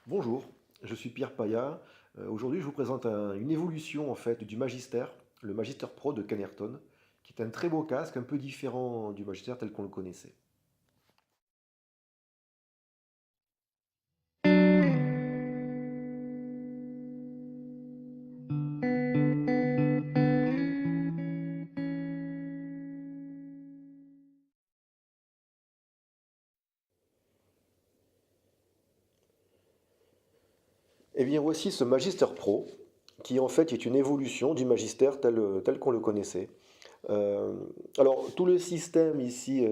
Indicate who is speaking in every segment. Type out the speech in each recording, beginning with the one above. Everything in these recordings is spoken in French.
Speaker 1: Bonjour, je suis Pierre Paya. Aujourd'hui, je vous présente une évolution en fait du Magister, le Magister Pro de Canerton, qui est un très beau casque, un peu différent du Magister tel qu'on le connaissait. Eh bien, voici ce Magister Pro, qui en fait est une évolution du Magister tel qu'on le connaissait. Euh, alors, tout le système ici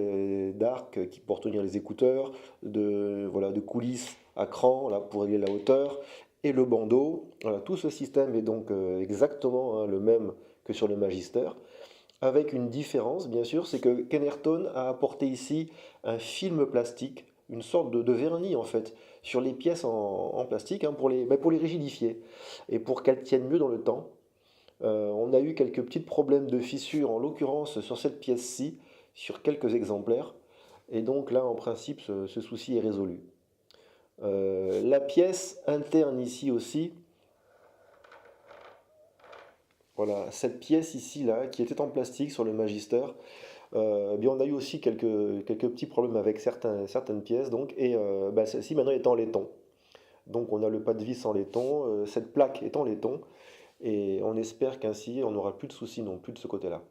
Speaker 1: d'arc qui pour tenir les écouteurs, voilà, de coulisses à cran là, pour régler la hauteur, et le bandeau, voilà, tout ce système est donc exactement hein, le même que sur le Magister, avec une différence bien sûr, c'est que Kenerton a apporté ici un film plastique, une sorte de vernis en fait, sur les pièces en plastique hein, pour les rigidifier et pour qu'elles tiennent mieux dans le temps. On a eu quelques petits problèmes de fissures, en l'occurrence sur cette pièce-ci, sur quelques exemplaires. Et donc là, en principe, ce souci est résolu. La pièce interne ici aussi, voilà, cette pièce ici, là, qui était en plastique sur le Magister, eh bien, on a eu aussi quelques petits problèmes avec certaines pièces, donc, et bah, celle-ci maintenant est en laiton. Donc on a le pas de vis en laiton, cette plaque est en laiton, et on espère qu'ainsi on n'aura plus de soucis non plus de ce côté-là.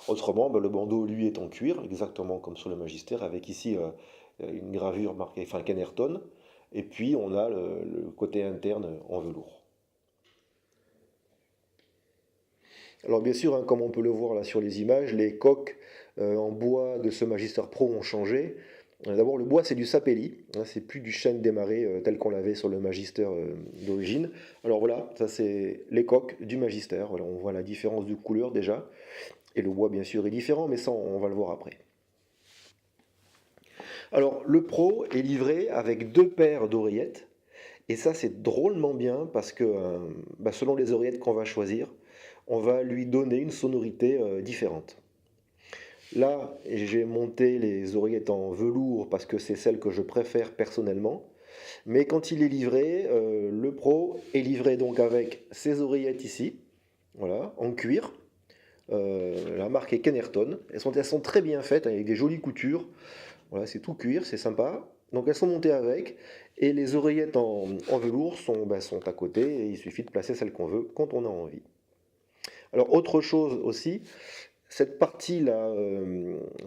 Speaker 1: Autrement, bah, le bandeau, lui, est en cuir, exactement comme sur le Magister, avec ici une gravure marquée, enfin Canerton. Et puis, on a le côté interne en velours. Alors, bien sûr, hein, comme on peut le voir là sur les images, les coques en bois de ce Magister Pro ont changé. D'abord, le bois, c'est du sapelli, hein, c'est plus du chêne démarré tel qu'on l'avait sur le Magister d'origine. Alors voilà, ça c'est les coques du Magister. Voilà, on voit la différence de couleur déjà. Et le bois, bien sûr, est différent, mais ça, on va le voir après. Alors, le Pro est livré avec deux paires d'oreillettes. Et ça, c'est drôlement bien parce que bah, selon les oreillettes qu'on va choisir, on va lui donner une sonorité différente. Là, j'ai monté les oreillettes en velours parce que c'est celle que je préfère personnellement. Mais quand il est livré, le Pro est livré donc avec ces oreillettes ici, voilà, en cuir. La marque est Kenerton. Elles sont très bien faites avec des jolies coutures. Voilà, c'est tout cuir, c'est sympa. Donc elles sont montées avec. Et les oreillettes en velours sont à côté. Et il suffit de placer celle qu'on veut quand on a envie. Alors autre chose aussi, cette partie-là,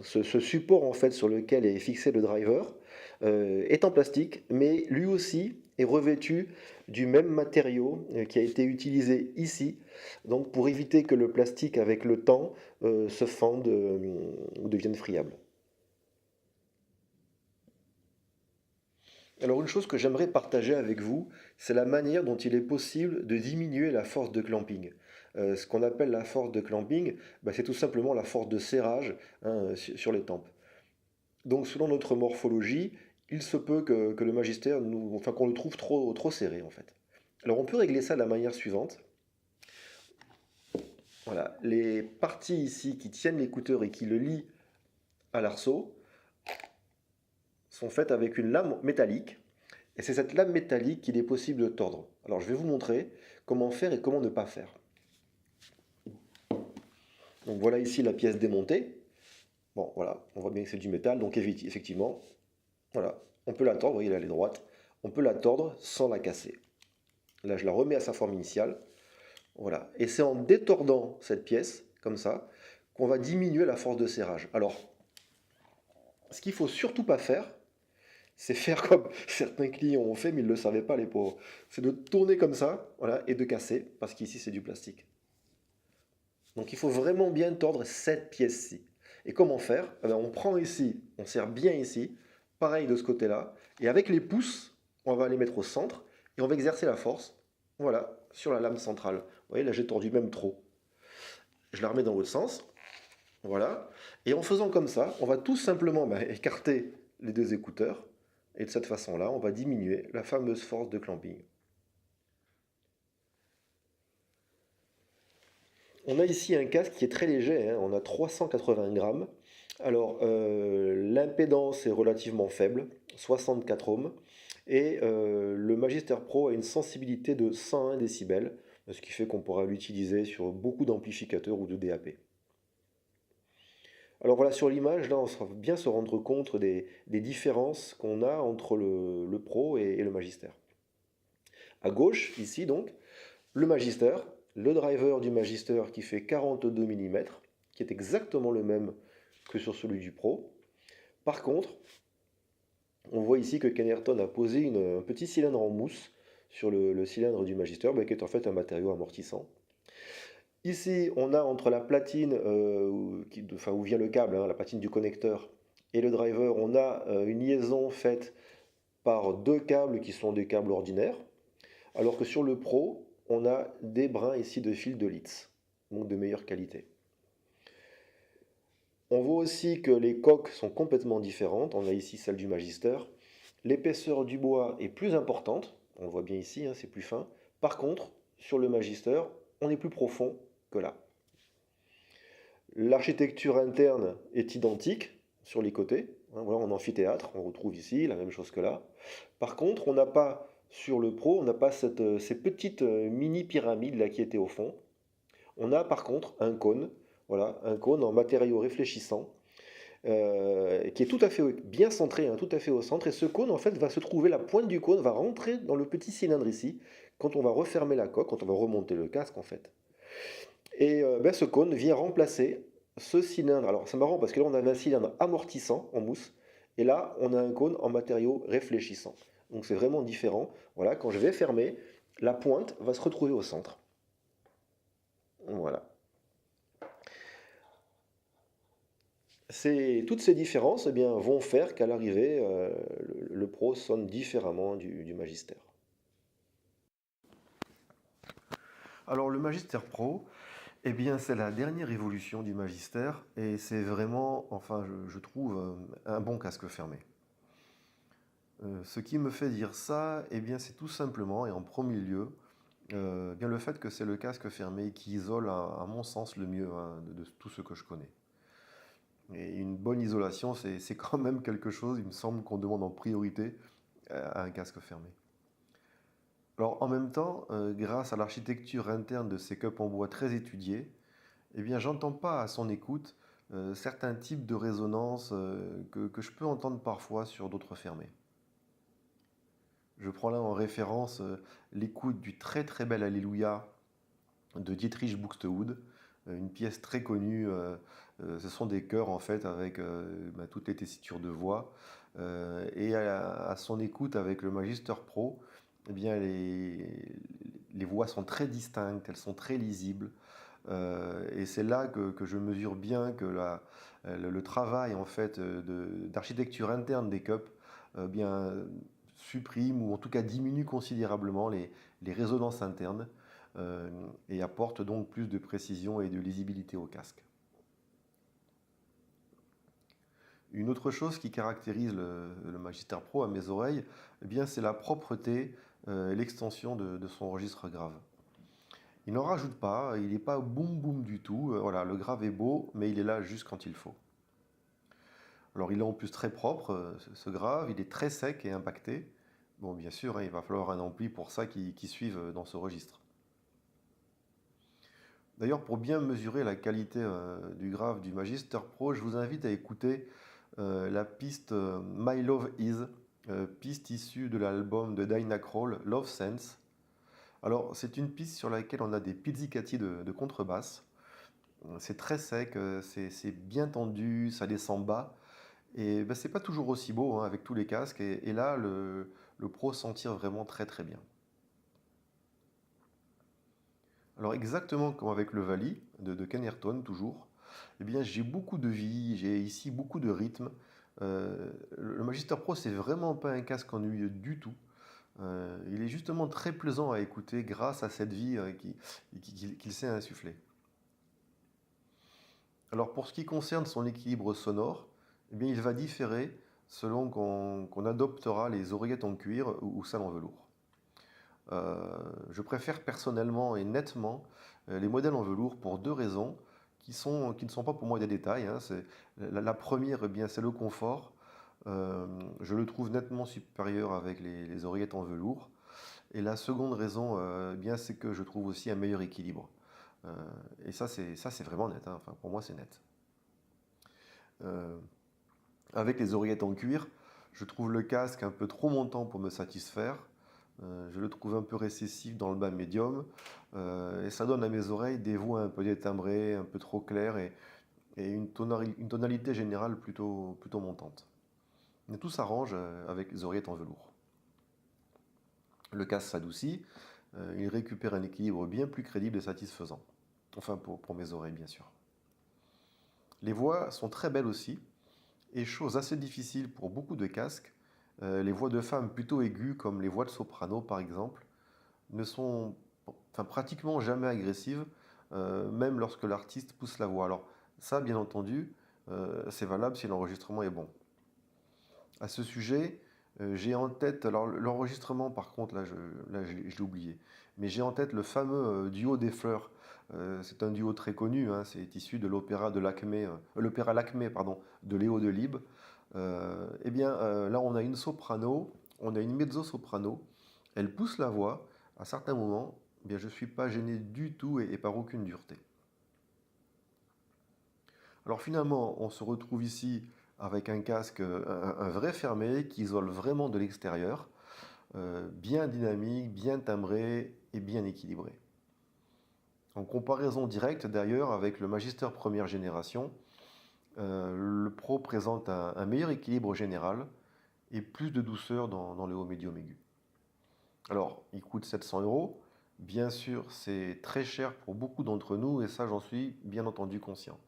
Speaker 1: ce support en fait sur lequel est fixé le driver, est en plastique, mais lui aussi est revêtu du même matériau qui a été utilisé ici, donc pour éviter que le plastique avec le temps se fende ou devienne friable. Alors une chose que j'aimerais partager avec vous, c'est la manière dont il est possible de diminuer la force de clamping. Ce qu'on appelle la force de clamping, bah, c'est tout simplement la force de serrage hein, sur les tempes. Donc selon notre morphologie, il se peut que le magistère, enfin qu'on le trouve trop serré en fait. Alors on peut régler ça de la manière suivante. Voilà, les parties ici qui tiennent l'écouteur et qui le lient à l'arceau sont faites avec une lame métallique. Et c'est cette lame métallique qu'il est possible de tordre. Alors je vais vous montrer comment faire et comment ne pas faire. Donc voilà ici la pièce démontée. Bon voilà, on voit bien que c'est du métal, donc effectivement, voilà, on peut la tordre, vous voyez là elle est droite. On peut la tordre sans la casser. Là je la remets à sa forme initiale. Voilà, et c'est en détordant cette pièce, comme ça, qu'on va diminuer la force de serrage. Alors, ce qu'il ne faut surtout pas faire, c'est faire comme certains clients ont fait, mais ils ne le savaient pas, les pauvres. C'est de tourner comme ça, voilà, et de casser, parce qu'ici c'est du plastique. Donc il faut vraiment bien tordre cette pièce-ci. Et comment faire? Eh bien, on prend ici, on serre bien ici, pareil de ce côté-là, et avec les pouces, on va les mettre au centre, et on va exercer la force, voilà, sur la lame centrale. Vous voyez, là j'ai tordu même trop. Je la remets dans l'autre sens, voilà. Et en faisant comme ça, on va tout simplement écarter les deux écouteurs, et de cette façon-là, on va diminuer la fameuse force de clamping. On a ici un casque qui est très léger, hein, on a 380 grammes, Alors, l'impédance est relativement faible, 64 ohms, et le Magister Pro a une sensibilité de 101 décibels, ce qui fait qu'on pourra l'utiliser sur beaucoup d'amplificateurs ou de DAP. Alors voilà, sur l'image, là, on va bien se rendre compte des différences qu'on a entre le Pro et le Magister. À gauche, ici donc, le Magister, le driver du Magister qui fait 42 mm, qui est exactement le même que sur celui du Pro. Par contre, on voit ici que Kenerton a posé un petit cylindre en mousse sur le cylindre du Magister, qui est en fait un matériau amortissant. Ici, on a entre la platine où vient le câble, hein, la platine du connecteur, et le driver, on a une liaison faite par deux câbles qui sont des câbles ordinaires, alors que sur le Pro, on a des brins ici de fil de Litz, donc de meilleure qualité. On voit aussi que les coques sont complètement différentes. On a ici celle du Magister. L'épaisseur du bois est plus importante. On le voit bien ici, hein, c'est plus fin. Par contre, sur le Magister, on est plus profond que là. L'architecture interne est identique sur les côtés. Hein, voilà, en amphithéâtre, on retrouve ici la même chose que là. Par contre, on n'a pas, sur le Pro, on n'a pas ces petites mini-pyramides là qui étaient au fond. On a par contre un cône, voilà, un cône en matériaux réfléchissants, qui est tout à fait bien centré, hein, tout à fait au centre. Et ce cône, en fait, va se trouver, la pointe du cône va rentrer dans le petit cylindre ici, quand on va refermer la coque, quand on va remonter le casque, en fait. Et ce cône vient remplacer ce cylindre. Alors, c'est marrant parce que là, on avait un cylindre amortissant en mousse, et là, on a un cône en matériaux réfléchissants. Donc, c'est vraiment différent. Voilà, quand je vais fermer, la pointe va se retrouver au centre. Voilà. Toutes ces différences vont faire qu'à l'arrivée, le Pro sonne différemment du Magister. Alors le Magister Pro, c'est la dernière évolution du Magister et c'est vraiment, enfin je trouve, un bon casque fermé. Ce qui me fait dire ça, c'est tout simplement et en premier lieu, le fait que c'est le casque fermé qui isole, à mon sens, le mieux, hein, de tout ce que je connais. Et une bonne isolation, c'est quand même quelque chose, il me semble, qu'on demande en priorité à un casque fermé. Alors en même temps, grâce à l'architecture interne de ces cups en bois très étudiés, j'entends pas à son écoute certains types de résonances que je peux entendre parfois sur d'autres fermés. Je prends là en référence l'écoute du très très bel Alléluia de Dietrich Buxtehude, une pièce très connue. Ce sont des chœurs en fait avec toutes les tessitures de voix. Et à son écoute avec le Magister Pro, les voix sont très distinctes, elles sont très lisibles. Et c'est là que je mesure bien que le travail en fait d'architecture interne des cups supprime ou en tout cas diminue considérablement les résonances internes et apporte donc plus de précision et de lisibilité au casque. Une autre chose qui caractérise le Magister Pro à mes oreilles, c'est la propreté et l'extension de son registre grave. Il n'en rajoute pas, il n'est pas boum boum du tout. Voilà, le grave est beau, mais il est là juste quand il faut. Alors il est en plus très propre, ce grave, il est très sec et impacté. Bon, bien sûr, hein, il va falloir un ampli pour ça qui suive dans ce registre. D'ailleurs, pour bien mesurer la qualité du grave du Magister Pro, je vous invite à écouter la piste My Love Is, piste issue de l'album de Dinah Krall, Love Sense. Alors, c'est une piste sur laquelle on a des pizzicati de contrebasse. C'est très sec, c'est bien tendu, ça descend bas. Et c'est pas toujours aussi beau hein, avec tous les casques. Et là, le Pro s'en tire vraiment très très bien. Alors exactement comme avec le Vali de Kenerton toujours, j'ai beaucoup de vie, j'ai ici beaucoup de rythme. Le Magister Pro, c'est vraiment pas un casque ennuyeux du tout. Il est justement très plaisant à écouter grâce à cette vie qu'il sait insuffler. Alors pour ce qui concerne son équilibre sonore, il va différer selon qu'on adoptera les oreillettes en cuir ou celles en velours. Je préfère personnellement et nettement les modèles en velours pour deux raisons qui ne sont pas pour moi des détails, hein. La première, eh bien, c'est le confort. Je le trouve nettement supérieur avec les oreillettes en velours. Et la seconde raison, eh bien, c'est que je trouve aussi un meilleur équilibre. Euh, et ça, c'est vraiment net, hein. Enfin, pour moi, c'est net. Euh, Avec les oreillettes en cuir, je trouve le casque un peu trop montant pour me satisfaire. Je le trouve un peu récessif dans le bas médium. Et ça donne à mes oreilles des voix un peu détimbrées, un peu trop claires et une tonalité générale plutôt montante. Mais tout s'arrange avec les oreillettes en velours. Le casque s'adoucit, il récupère un équilibre bien plus crédible et satisfaisant. Enfin, pour mes oreilles, bien sûr. Les voix sont très belles aussi, et chose assez difficile pour beaucoup de casques, les voix de femmes plutôt aiguës, comme les voix de soprano par exemple, ne sont enfin, pratiquement jamais agressives, même lorsque l'artiste pousse la voix. Alors ça, bien entendu, c'est valable si l'enregistrement est bon. À ce sujet, j'ai en tête, alors l'enregistrement par contre, je l'ai oublié, mais j'ai en tête le fameux duo des fleurs. C'est un duo très connu, hein, c'est issu de l'opéra Lakmé, pardon, de Léo Delibes. Eh bien, là, on a une soprano, on a une mezzo-soprano, elle pousse la voix, à certains moments, eh bien, je ne suis pas gêné du tout et par aucune dureté. Alors finalement, on se retrouve ici avec un casque, un vrai fermé qui isole vraiment de l'extérieur, bien dynamique, bien timbré et bien équilibré. En comparaison directe d'ailleurs avec le Magister première génération, le Pro présente un meilleur équilibre général et plus de douceur dans le haut médium aigu. Alors, il coûte 700 euros. Bien sûr, c'est très cher pour beaucoup d'entre nous et ça, j'en suis bien entendu conscient.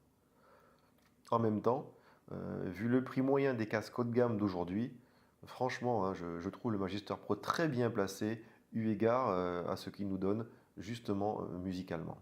Speaker 1: En même temps, vu le prix moyen des casques haut de gamme d'aujourd'hui, franchement, hein, je trouve le Magister Pro très bien placé, eu égard à ce qu'il nous donne justement musicalement.